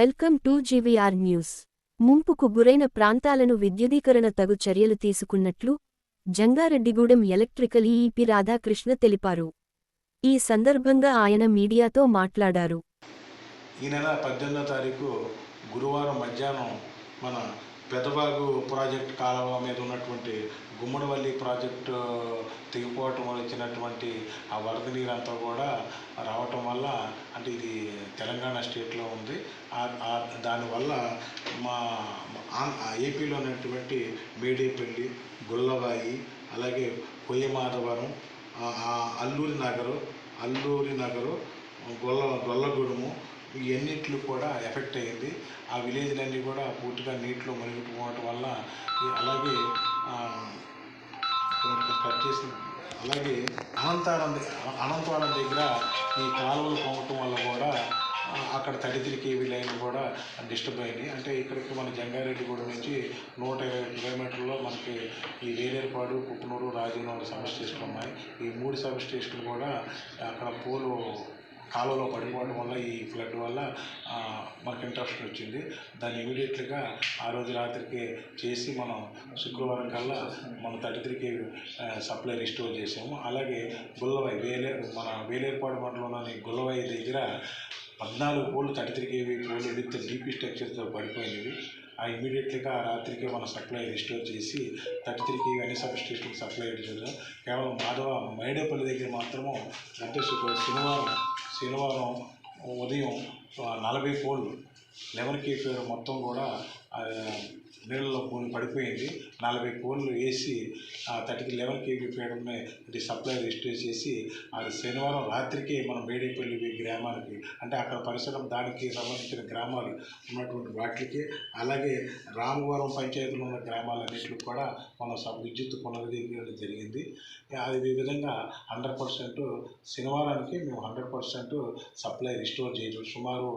Welcome to GVR news. ముంపుకు గురైన ప్రాంతాలను విద్యుదీకరణ తగు చర్యలు తీసుకున్నట్లు జంగారెడ్డిగూడెం ఎలక్ట్రికల్ ఈఈపీ రాధాకృష్ణ తెలిపారు. ఈ సందర్భంగా ఆయన మీడియాతో మాట్లాడారు. ఈ నెల 18వ తారీఖు గురువారం మధ్యాహ్నం మన పెదబాగు ప్రాజెక్టు కాలువ మీద ఉన్నటువంటి గుమ్మడివల్లి ప్రాజెక్టు తెగిపోవటం వల్ల వచ్చినటువంటి ఆ వరద నీరంతా కూడా రావటం వల్ల, అంటే ఇది తెలంగాణ స్టేట్లో ఉంది, దానివల్ల మా ఏపీలో ఉన్నటువంటి మేడేపల్లి, గుల్లవాయి, అలాగే కొయ్యమాధవరం, అల్లూరి నగరు, గొల్లగూడెము ఇవన్నిట్లు కూడా ఎఫెక్ట్ అయ్యింది. ఆ విలేజ్లన్నీ కూడా పూర్తిగా నీటిలో మునిగిపోవటం వల్ల, అలాగే అలాగే అనంతవరం దగ్గర ఈ కాలువలు పొంగటం వల్ల కూడా అక్కడ 33 kV లైన్ కూడా డిస్టర్బ్ అయినాయి. అంటే ఇక్కడికి మన జంగారెడ్డిగూడెం నుంచి 120 కిలోమీటర్లో మనకి ఈ వేలేరుపాడు, కుక్కునూరు, రాజీనగర్ సబ్ స్టేషన్లు ఉన్నాయి. ఈ 3 సబ్ స్టేషన్లు కూడా అక్కడ పోలు కాలువలో పడిపోవడం వల్ల, ఈ ఫ్లడ్ వల్ల మనకు ఇంట్రెస్ట్ వచ్చింది. దాన్ని ఇమీడియట్గా ఆ రోజు రాత్రికి చేసి మనం శుక్రవారం కల్లా మనం 33 kV సప్లై రిస్టోర్ చేసాము. అలాగే గుల్లవాయి మన వేలేరుపాడు మండలంలోని గుల్లవాయి దగ్గర 14 pole 33 kV pole with DP స్ట్రక్చర్తో పడిపోయినవి. ఇమీడియట్గా ఆ రాత్రికి మన సప్లై రిస్టోర్ చేసి 33 kV అన్ని సబ్ స్టేషన్కి సప్లై చేద్దాం. కేవలం మేడేపల్లి దగ్గర మాత్రము, అంటే శనివారం ఉదయం 40 పోలు 11 kV మొత్తం కూడా నీళ్ళలో పడిపోయింది. 40 పోళ్ళు వేసి 11 kV ఫీడర్ని సప్లై రిస్టోర్ చేసి, అది శనివారం రాత్రికి మనం మేడేపల్లి గ్రామానికి, అంటే అక్కడ పరిసరం దానికి సంబంధించిన గ్రామాలు ఉన్నటువంటి వాటికి, అలాగే రామవరం పంచాయతీలో ఉన్న గ్రామాలన్నింటికి కూడా మనం విద్యుత్ పునరుద్ధరించడం జరిగింది. ఈ విధంగా 100% శనివారానికి మేము 100% సప్లై రిస్టోర్ చేయడం. సుమారు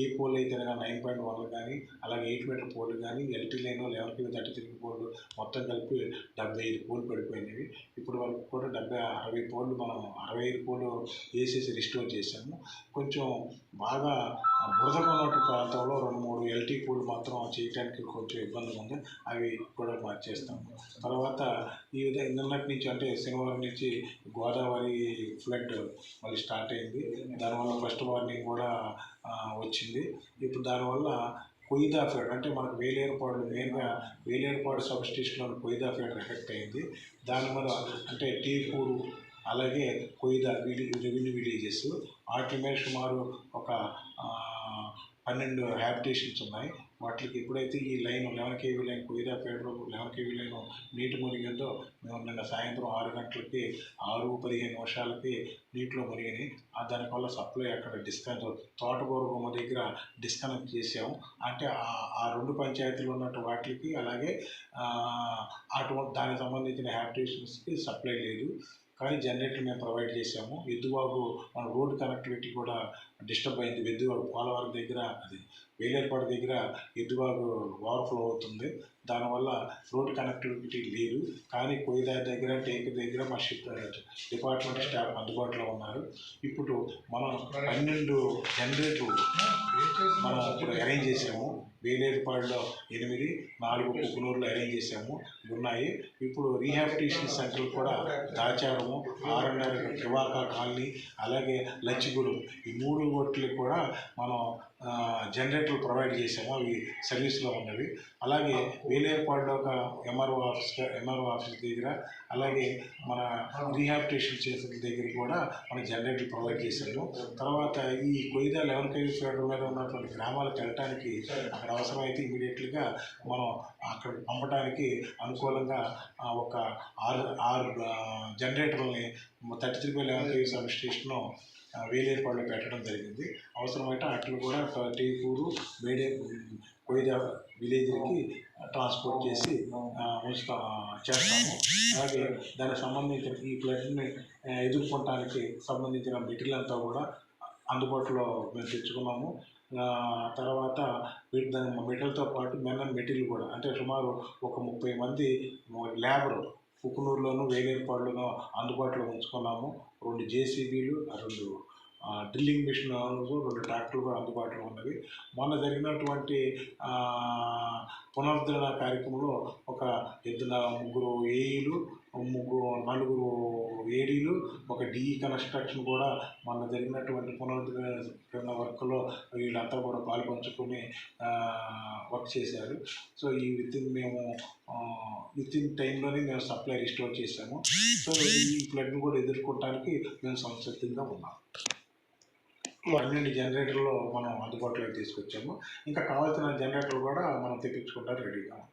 ఏ పోల్ అయితే 9.1 కానీ, అలాగే 8 మీటర్ పోల్ కానీ, ఎల్టీ లైన్ 11 kV 33 పోల్ మొత్తం కలిపి 75 పోల్ పడిపోయినవి. ఇప్పటి వరకు కూడా 60 పోళ్ళు మనం 65 పోలు వేసేసి రిస్టోర్ చేశాము. కొంచెం బాగా బురదగా ఉన్న ప్రాంతంలో 2-3 ఎల్టీ పోల్ మాత్రం చేయడానికి కొంచెం ఇబ్బందిగా ఉంది. అవి కూడా మార్చేస్తాము. తర్వాత ఈ విధంగా నిన్నటి నుంచి, అంటే శనివారం నుంచి గోదావరి ఫ్లడ్ మళ్ళీ స్టార్ట్ అయింది. దానివల్ల ఫస్ట్ వార్నింగ్ కూడా వచ్చింది. ఇప్పుడు దానివల్ల కొయ్యిదా ఫీడర్, అంటే మనకు వేలేరుపాడు సబ్ స్టేషన్లో కొయ్యిదా ఫీడర్ ఎఫెక్ట్ అయింది. దాని మీద అంటే టీపూరు, అలాగే కొయ్యిదా రెవెన్యూ విలేజెస్, వాటి మీద సుమారు ఒక 12 హ్యాబిటేషన్స్ ఉన్నాయి. వాటికి ఎప్పుడైతే ఈ line 11 kV line Koyyida feeder 11 kV line నీటి మునిగిందో, మేము నిన్న సాయంత్రం 6 గంటలకి 6:15 నీటిలో మునిగినాయి. దానివల్ల సప్లై అక్కడ తోటకూరగుమ్మ దగ్గర డిస్కనెక్ట్ చేసాము. అంటే ఆ 2 పంచాయతీలు ఉన్నట్టు వాటికి, అలాగే దానికి సంబంధించిన హ్యాబిటేషన్స్కి సప్లై లేదు. కానీ జనరేటర్ మేము ప్రొవైడ్ చేసాము. ఎద్దువాగు మన రోడ్డు కనెక్టివిటీ కూడా డిస్టర్బ్ అయింది. ఎద్దువాగు పోలవరం దగ్గర, అది వేలేరుపాడు దగ్గర ఎద్దువాగు ఓవర్ఫ్లో అవుతుంది. దానివల్ల రోడ్డు కనెక్టివిటీ లేదు. కానీ కొయ్యిదా దగ్గర, టేక్ దగ్గర మా డిపార్ట్మెంట్ స్టాఫ్ అందుబాటులో ఉన్నారు. ఇప్పుడు మనం 12 జనరేటర్లు మనం ఇప్పుడు అరేంజ్ చేసాము. వేలేరుపాడులో 8, 4 కుక్కునూరులో అరేంజ్ చేసాము ఉన్నాయి. ఇప్పుడు రీహాబిటేషన్ సెంటర్లు కూడా దాచారము, ఆర్ఎన్ఆర్ కివాకా కాలనీ, అలాగే లచ్చిగూడెం, ఈ 3 వాటికి కూడా మనం జనరేటర్లు ప్రొవైడ్ చేసాము. అవి సర్వీస్లో ఉన్నవి. అలాగే వేలేరుపాడులో ఒక ఎంఆర్ఓ ఆఫీస్ దగ్గర, అలాగే మన రీహాబిటేషన్ సెంటర్ దగ్గర కూడా మన జనరేటర్లు ప్రొవైడ్ చేశాము. తర్వాత ఈ కొయ్యిదా 11 kV ఫీడర్ మీద ఉన్నటువంటి గ్రామాలకు వెళ్ళటానికి, అక్కడ అవసరమైతే ఇమీడియట్గా మనం అక్కడ పంపడానికి అనుకూలంగా ఒక 6 జనరేటర్లని 33 kV సబ్ స్టేషన్ వేలేరుపాడులో పెట్టడం జరిగింది. అవసరమైతే అట్లు కూడా టీపూరు, కొయ్యిదా విలేజ్లకి ట్రాన్స్పోర్ట్ చేసి చేస్తాము. అలాగే దానికి సంబంధించిన ఈ ఫ్లడ్ని ఎదుర్కొనడానికి సంబంధించిన మెటీరియల్ అంతా కూడా అందుబాటులో మేము తెచ్చుకున్నాము. తర్వాత దాని మెటీరియల్తో పాటు మెటీరియల్ కూడా, అంటే సుమారు ఒక 30 మంది లేబరు కుక్కునూరులోను, వేలేరుపాడులోనూ అందుబాటులో ఉంచుకున్నాము. 2 JCBలు, 2 డ్రిల్లింగ్ మిషన్ 2 ట్రాక్టర్లు కూడా అందుబాటులో ఉన్నవి. మొన్న జరిగినటువంటి పునరుద్ధరణ కార్యక్రమంలో ఒక 3 ఏఈలు, 4 ఏడీలు, ఒక డిఈ కన్స్ట్రక్షన్ కూడా మొన్న జరిగినటువంటి పునరుద్ధరణ వర్క్లో వీళ్ళంతా కూడా పాల్పంచుకొని వర్క్ చేశారు. సో ఈ విత్ ఇన్ టైంలోనే మేము సప్లై రిస్టోర్ చేశాము. సో ఈ ఫ్లడ్ను కూడా ఎదుర్కోవడానికి మేము సంసిద్ధంగా ఉన్నాం. 12 జనరేటర్లు మనం అందుబాటులోకి తీసుకొచ్చాము. ఇంకా కావాల్సిన జనరేటర్లు కూడా మనం తెప్పించుకోవడానికి రెడీగా ఉన్నాం.